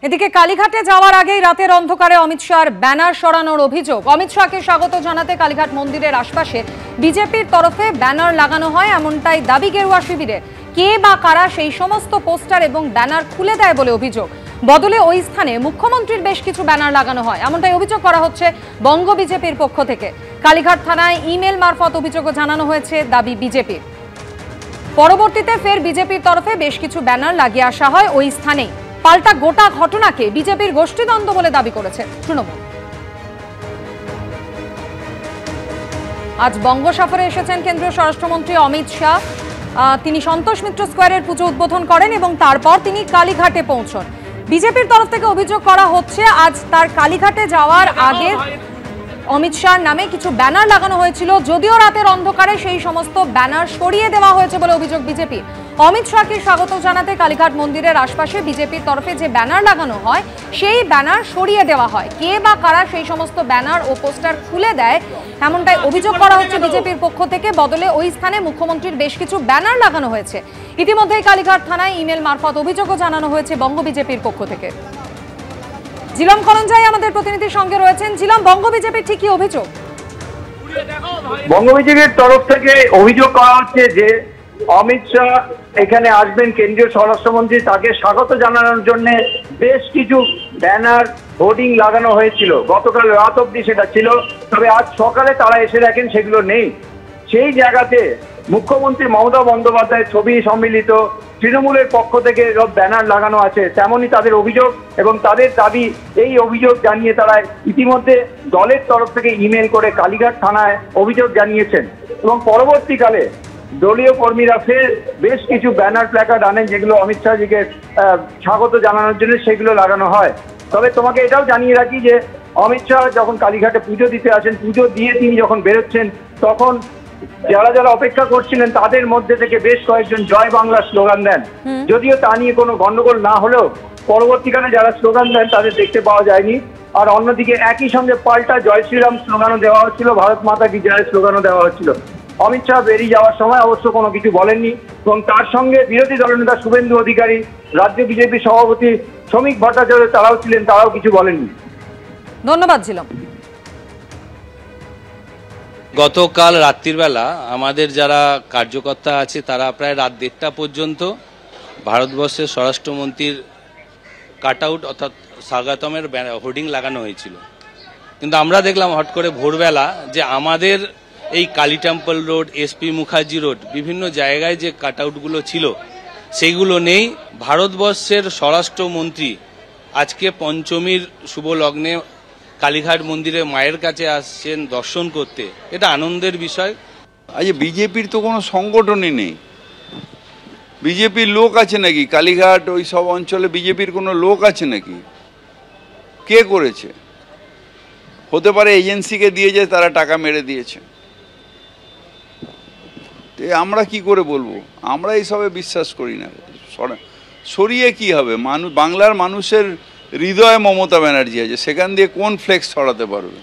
এদিকে কালীঘাটে যাওয়ার আগেই রাতের অন্ধকারে অমিত শাহর ব্যানার সরানোর অভিযোগ। অমিত শাহকে স্বাগত জানাতে কালীঘাট মন্দিরের আশপাশে বিজেপির তরফে ব্যানার লাগানো হয়, এমনটাই দাবি গেরুয়া শিবিরের। কে বা কারা সেই সমস্ত পোস্টার এবং ব্যানার খুলে দেয় বলে অভিযোগ। বদলে ওই স্থানে মুখ্যমন্ত্রীর বেশ কিছু ব্যানার লাগানো হয়, এমনটাই অভিযোগ করা হচ্ছে বঙ্গ বিজেপির পক্ষ থেকে। কালীঘাট থানায় ইমেল মারফত অভিযোগও জানানো হয়েছে দাবি বিজেপির। পরবর্তীতে ফের বিজেপির তরফে বেশ কিছু ব্যানার লাগিয়ে আসা হয় ওই স্থানেই। পাল্টা গোটা ঘটনাকে বিজেপির গোষ্ঠীদ্বন্দ্ব বলে দাবি করেছে তৃণমূল। আজ বঙ্গ সফরে এসেছেন কেন্দ্রীয় স্বরাষ্ট্রমন্ত্রী অমিত শাহ। তিনি সন্তোষ মিত্র স্কোয়ারের পুজো উদ্বোধন করেন এবং তারপর তিনি কালীঘাটে পৌঁছন। বিজেপির তরফ থেকে অভিযোগ করা হচ্ছে আজ তার কালীঘাটে যাওয়ার আগে অমিত শাহর নামে কিছু ব্যানার লাগানো হয়েছিল, যদিও রাতের অন্ধকারে সেই সমস্ত ব্যানার সরিয়ে দেওয়া হয়েছে বলে অভিযোগ বিজেপির। অমিত শাহকে স্বাগত জানাতে কালীঘাট মন্দিরের আশপাশে বিজেপির তরফে যে ব্যানার লাগানো হয় সেই ব্যানার সরিয়ে দেওয়া হয়। কে বা কারা সেই সমস্ত ব্যানার ও পোস্টার খুলে দেয় এমনটাই অভিযোগ করা হচ্ছে বিজেপির পক্ষ থেকে। বদলে ওই স্থানে মুখ্যমন্ত্রীর বেশ কিছু ব্যানার লাগানো হয়েছে। ইতিমধ্যেই কালীঘাট থানায় ইমেল মারফত অভিযোগও জানানো হয়েছে বঙ্গ বিজেপির পক্ষ থেকে। জিলম করঞ্জাই আমাদের প্রতিনিধির সঙ্গে রয়েছেন। জিলম, বঙ্গ বিজেপির ঠিক কি অভিযোগ? বঙ্গ বিজেপির তরফ থেকে অভিযোগ করা হচ্ছে যে অমিত শাহ এখানে আসবেন, কেন্দ্রীয় স্বরাষ্ট্রমন্ত্রী, তাকে স্বাগত জানানোর জন্য বেশ কিছু ব্যানার হোর্ডিং লাগানো হয়েছিল। গতকাল রাত অবধি সেটা ছিল, তবে আজ সকালে তারা এসে দেখেন সেগুলো নেই। সেই জায়গাতে মুখ্যমন্ত্রী মমতা বন্দ্যোপাধ্যায়ের ছবি সম্মিলিত তৃণমূলের পক্ষ থেকে সব ব্যানার লাগানো আছে, তেমনই তাদের অভিযোগ এবং তাদের দাবি। এই অভিযোগ জানিয়ে তারা ইতিমধ্যে দলের তরফ থেকে ইমেল করে কালীঘাট থানায় অভিযোগ জানিয়েছেন এবং পরবর্তীকালে দলীয় কর্মীরা ফের বেশ কিছু ব্যানার প্ল্যাকার্ড আনেন, যেগুলো অমিত শাহজিকে স্বাগত জানানোর জন্য সেগুলো লাগানো হয়। তবে তোমাকে এটাও জানিয়ে রাখি যে অমিত শাহ যখন কালীঘাটে পুজো দিতে আসেন, পুজো দিয়ে তিনি যখন বেরোচ্ছেন, তখন যারা যারা অপেক্ষা করছিলেন তাদের মধ্যে থেকে বেশ কয়েকজন জয় বাংলা স্লোগান দেন। যদিও তা নিয়ে কোনো গন্ডগোল না হলেও পরবর্তীকালে যারা স্লোগান দেন তাদের দেখতে পাওয়া যায়নি। আর অন্যদিকে একই সঙ্গে পাল্টা জয় শ্রীরাম স্লোগানও দেওয়া হচ্ছিল, ভারত মাতা কি জয় স্লোগানও দেওয়া হচ্ছিল। অমিত শাহ বেরিয়ে যাওয়ার সময় অবশ্য কোনো কিছু বলেননি এবং তার সঙ্গে বিরোধী দলনেতা শুভেন্দু অধিকারী, রাজ্য বিজেপি সভাপতি শ্রমিক ভট্টাচার্য তারাও ছিলেন, তারাও কিছু বলেননি। ধন্যবাদ ছিলাম। গতকাল রাত্রির বেলা আমাদের যারা কার্যকর্তা আছে তারা প্রায় রাত 1টা পর্যন্ত ভারতবর্ষের স্বরাষ্ট্রমন্ত্রীর কাট আউট অর্থাৎ স্বাগতমের হোর্ডিং লাগানো হয়েছিল। কিন্তু আমরা দেখলাম হট করে ভোরবেলা যে আমাদের এই Kali temple road, SP Mukherjee road, বিভিন্ন জায়গায় যে কাট আউটগুলো ছিল সেইগুলো নেই। ভারতবর্ষের স্বরাষ্ট্রমন্ত্রী আজকে পঞ্চমীর শুভ লগ্নে কালীঘাট মন্দিরে মায়ের কাছে আসছেন দর্শন করতে, এটা আনন্দের বিষয়। আজ বিজেপির তো কোনো সংগঠনই নেই। বিজেপির লোক আছে নাকি কালীঘাট ওই সব অঞ্চলে? বিজেপির কোনো লোক আছে নাকি? কে করেছে? হতে পারে এজেন্সিকে দিয়েছে, তারা টাকা মেরে দিয়েছে। আমরা কি করে বলবো? আমরা এইসবে বিশ্বাস করি না। সরিয়ে কি হবে? বাংলার মানুষের হৃদয়ে মমতা ব্যানার্জি আছে, সেখান দিয়ে কোন ফ্লেক্স ছড়াতে পারবে?